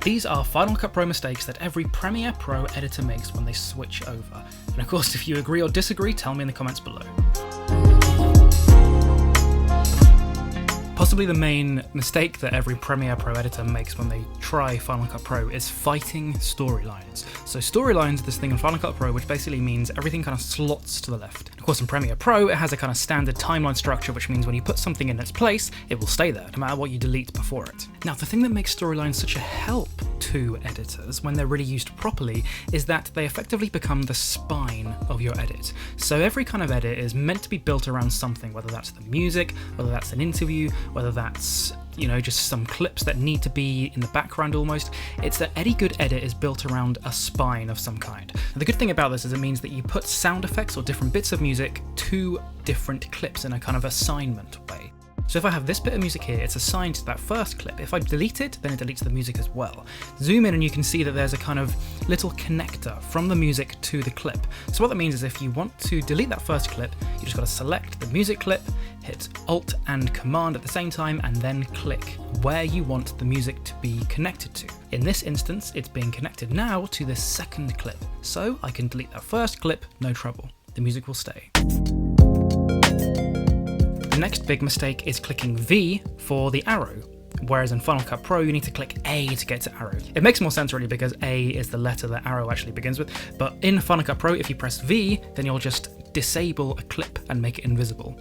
These are Final Cut Pro mistakes that every Premiere Pro editor makes when they switch over. And of course, if you agree or disagree, tell me in the comments below. Possibly the main mistake that every Premiere Pro editor makes when they try Final Cut Pro is fighting storylines. So storylines are this thing in Final Cut Pro which basically means everything kind of slots to the left. Of course in Premiere Pro it has a kind of standard timeline structure, which means when you put something in its place, it will stay there, no matter what you delete before it. Now the thing that makes storylines such a help to editors when they're really used properly is that they effectively become the spine of your edit. So every kind of edit is meant to be built around something, whether that's the music, whether that's an interview, whether that's, you know, just some clips that need to be in the background almost. It's that any good edit is built around a spine of some kind. And the good thing about this is it means that you put sound effects or different bits of music to different clips in a kind of assignment way. So if I have this bit of music here, it's assigned to that first clip. If I delete it, then it deletes the music as well. Zoom in and you can see that there's a kind of little connector from the music to the clip. So what that means is if you want to delete that first clip, you just got to select the music clip, hit Alt and Command at the same time, and then click where you want the music to be connected to. In this instance, it's being connected now to the second clip. So I can delete that first clip, no trouble. The music will stay. The next big mistake is clicking V for the arrow, whereas in Final Cut Pro you need to click A to get to arrow. It makes more sense really because A is the letter that arrow actually begins with, but in Final Cut Pro if you press V, then you'll just disable a clip and make it invisible.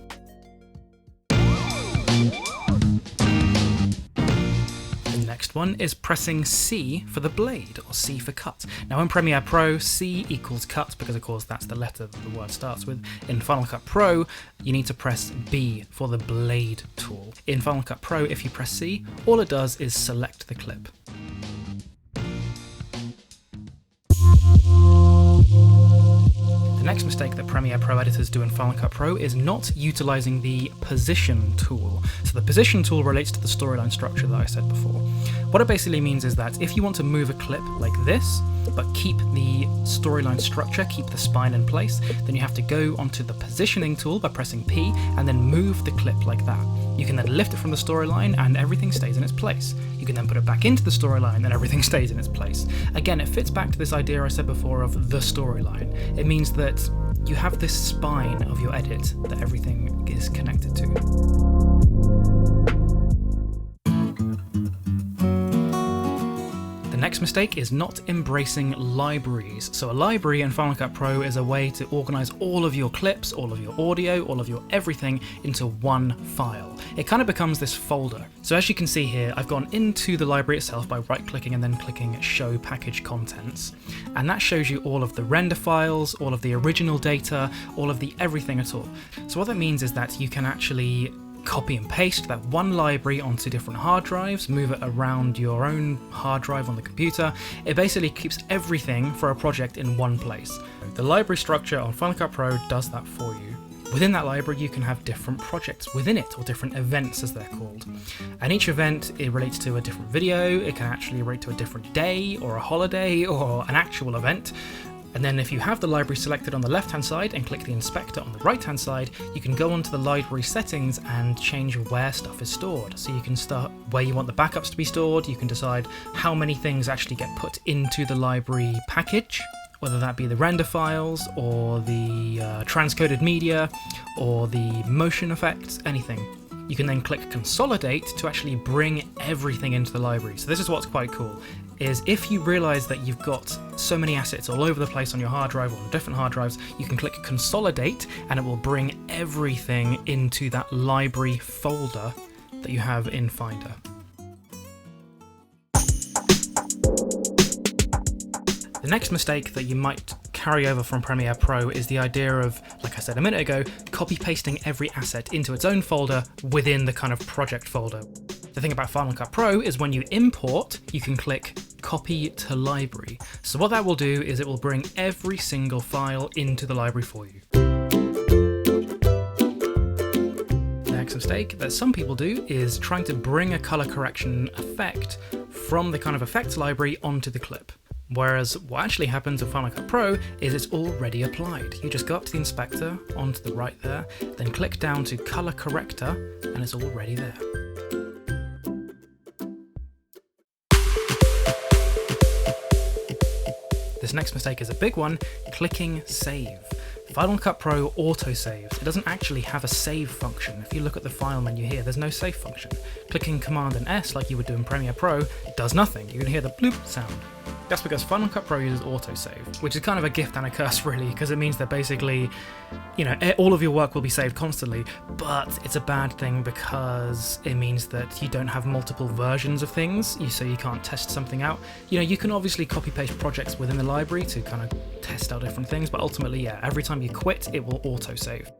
The next one is pressing C for the blade, or C for cut. Now in Premiere Pro, C equals cut because of course that's the letter that the word starts with. In Final Cut Pro, you need to press B for the blade tool. In Final Cut Pro, if you press C, all it does is select the clip. The next mistake that Premiere Pro editors do in Final Cut Pro is not utilizing the position tool. So the position tool relates to the storyline structure that I said before. What it basically means is that if you want to move a clip like this, but keep the storyline structure, keep the spine in place, then you have to go onto the positioning tool by pressing P and then move the clip like that. You can then lift it from the storyline and everything stays in its place. You can then put it back into the storyline and everything stays in its place. Again, it fits back to this idea I said before of the storyline. It means that you have this spine of your edit that everything is connected to. The next mistake is not embracing libraries. So a library in Final Cut Pro is a way to organize all of your clips, all of your audio, all of your everything into one file. It kind of becomes this folder. So as you can see here, I've gone into the library itself by right-clicking and then clicking Show Package Contents. And that shows you all of the render files, all of the original data, all of the everything at all. So what that means is that you can actually copy and paste that one library onto different hard drives, move it around your own hard drive on the computer. It basically keeps everything for a project in one place. The library structure on Final Cut Pro does that for you. Within that library you can have different projects within it, or different events as they're called. And each event, it relates to a different video, it can actually relate to a different day, or a holiday, or an actual event. And then if you have the library selected on the left-hand side and click the inspector on the right-hand side, you can go onto the library settings and change where stuff is stored. So you can start where you want the backups to be stored, you can decide how many things actually get put into the library package, whether that be the render files, or the transcoded media, or the motion effects, anything. You can then click Consolidate to actually bring everything into the library. So this is what's quite cool, is if you realize that you've got so many assets all over the place on your hard drive or on different hard drives, you can click Consolidate and it will bring everything into that library folder that you have in Finder. The next mistake that you might carry over from Premiere Pro is the idea of, like I said a minute ago, copy-pasting every asset into its own folder within the kind of project folder. The thing about Final Cut Pro is when you import, you can click Copy to Library. So what that will do is it will bring every single file into the library for you. The next mistake that some people do is trying to bring a color correction effect from the kind of effects library onto the clip. Whereas what actually happens with Final Cut Pro is it's already applied. You just go up to the inspector, onto the right there, then click down to Color Corrector, and it's already there. This next mistake is a big one, clicking save. Final Cut Pro autosaves. It doesn't actually have a save function. If you look at the file menu here, there's no save function. Clicking Command and S like you would do in Premiere Pro does nothing. You can hear the bloop sound. That's because Final Cut Pro uses autosave, which is kind of a gift and a curse really, because it means that basically, all of your work will be saved constantly, but it's a bad thing because it means that you don't have multiple versions of things, so you can't test something out. You can obviously copy-paste projects within the library to kind of test out different things, but ultimately, yeah, every time you quit, it will autosave.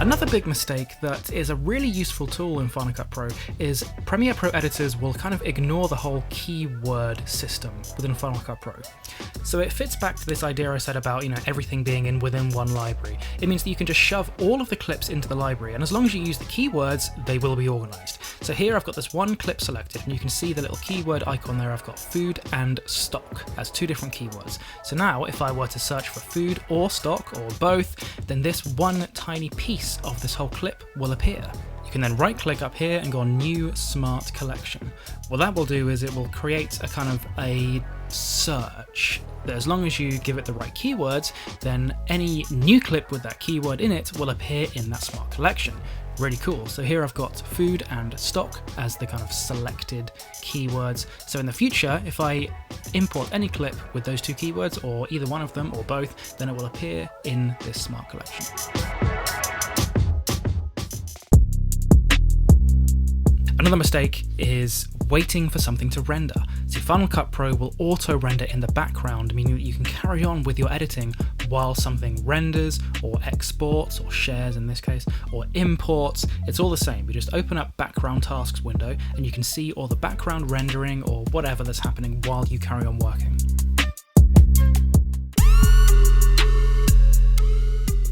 Another big mistake that is a really useful tool in Final Cut Pro is Premiere Pro editors will kind of ignore the whole keyword system within Final Cut Pro. So it fits back to this idea I said about, everything being within one library. It means that you can just shove all of the clips into the library, and as long as you use the keywords, they will be organized. So here I've got this one clip selected, and you can see the little keyword icon there. I've got food and stock as two different keywords. So now if I were to search for food or stock or both, then this one tiny piece of this whole clip will appear. You can then right click up here and go on New Smart Collection. What that will do is it will create a kind of a search that, as long as you give it the right keywords, then any new clip with that keyword in it will appear in that smart collection. Really cool. So here I've got food and stock as the kind of selected keywords. So in the future, if I import any clip with those two keywords, or either one of them or both, then it will appear in this smart collection. Another mistake is waiting for something to render. See, Final Cut Pro will auto-render in the background, meaning that you can carry on with your editing while something renders, or exports, or shares in this case, or imports. It's all the same. You just open up Background Tasks window, and you can see all the background rendering or whatever that's happening while you carry on working.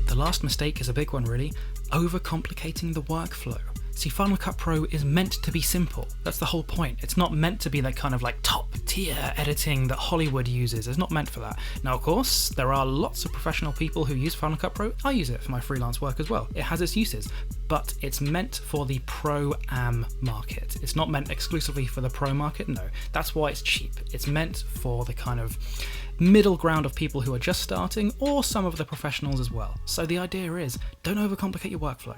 The last mistake is a big one really, overcomplicating the workflow. See, Final Cut Pro is meant to be simple. That's the whole point. It's not meant to be that kind of like top tier editing that Hollywood uses. It's not meant for that. Now, of course, there are lots of professional people who use Final Cut Pro. I use it for my freelance work as well. It has its uses, but it's meant for the pro-am market. It's not meant exclusively for the pro market. No, that's why it's cheap. It's meant for the kind of middle ground of people who are just starting, or some of the professionals as well. So the idea is, don't overcomplicate your workflow.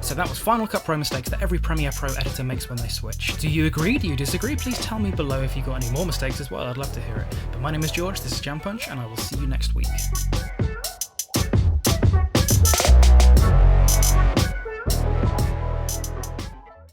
So that was Final Cut Pro mistakes that every Premiere Pro editor makes when they switch. Do you agree? Do you disagree? Please tell me below if you've got any more mistakes as well. I'd love to hear it. But my name is George, this is Jam Punch, and I will see you next week.